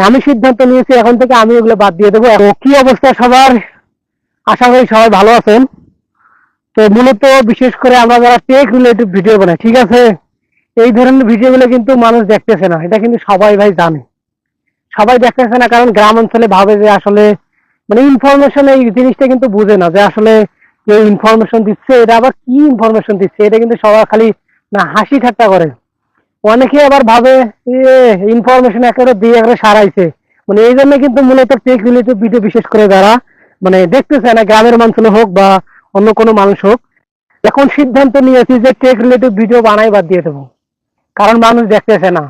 আমি সিদ্ধান্ত নিয়েছি এখন থেকে আমি ওগুলো বাদ দিয়ে দেবো। কি অবস্থা সবার? আশা করি সবাই ভালো আছেন। তো মূলত বিশেষ করে আমরা যারা টেক রিলেটিভ ভিডিও বানাই, ঠিক আছে, এই ধরনের ভিডিওগুলো কিন্তু মানুষ দেখতেছে না, এটা কিন্তু সবাই ভাই জানে। সবাই দেখতেছে না কারণ গ্রাম অঞ্চলে ভাবে যে আসলে মানে ইনফরমেশন, এই জিনিসটা কিন্তু বুঝে না যে আসলে কেউ ইনফরমেশন দিচ্ছে, এটা আবার কি ইনফরমেশন দিচ্ছে, এটা কিন্তু সবাই খালি না হাসি ঠাট্টা করে। অনেকে আবার ভাবে ইনফরমেশন একেবারে দিয়ে একেবারে সারাইছে, মানে এই জন্য কিন্তু মূলত টেক রিলেটিভ ভিডিও বিশেষ করে যারা মানে দেখতেছে না, গ্রামের মানুষ হোক বা অন্য কোনো মানুষ হোক, এখন সিদ্ধান্ত নিয়েছি যে টেক রিলেটিভ ভিডিও বানাই বাদ দিয়ে দেবো। কারণ মানুষ দেখতেছে না।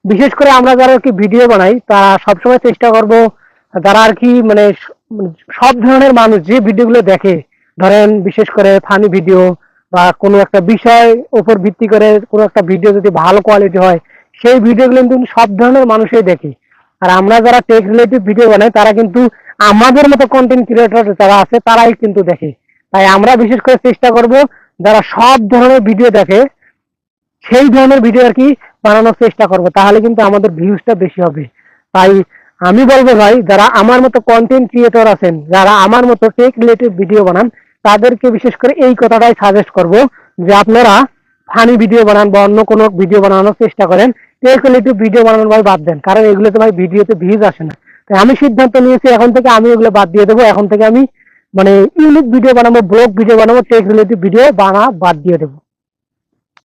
বিশেষ করে আমরা যারা আর কি ভিডিও বানাই তারা সবসময় চেষ্টা করব যারা আর কি মানে সব ধরনের মানুষ যে ভিডিওগুলো দেখে, ধরেন বিশেষ করে ফানি ভিডিও বা কোনো একটা বিষয় উপর ভিত্তি করে কোনো একটা ভিডিও যদি ভালো কোয়ালিটি হয়, সেই ভিডিওগুলো কিন্তু সব ধরনের মানুষই দেখে। আর আমরা যারা টেক রিলেটিভ ভিডিও বানাই তারা কিন্তু আমাদের মতো কন্টেন্ট ক্রিয়েটর যারা আছে তারাই কিন্তু দেখে। তাই আমরা বিশেষ করে চেষ্টা করব যারা সব ধরনের ভিডিও দেখে সেই ধরনের ভিডিও আর কি বানানোর চেষ্টা করব, তাহলে কিন্তু আমাদের ভিউজটা বেশি হবে। তাই আমি বলবো ভাই, যারা আমার মতো কন্টেন্ট ক্রিয়েটর আছেন, যারা আমার মতো টেক রিলেটেড ভিডিও বানান, তাদেরকে বিশেষ করে এই কথাটাই সাজেস্ট করব যে আপনারা ফানি ভিডিও বানান বা অন্য কোনো ভিডিও বানানোর চেষ্টা করেন, টেক রিলেটেড ভিডিও বানানোর ভাই বাদ দেন, কারণ এগুলোতে ভাই ভিডিওতে ভিউজ আসে না। তাই আমি সিদ্ধান্ত নিয়েছি এখন থেকে আমি এগুলো বাদ দিয়ে দেবো। এখন থেকে আমি মানে ইউনিক ভিডিও বানাবো, ব্লগ ভিডিও বানাবো, টেক রিলেটেড ভিডিও বাদ দিয়ে দেবো।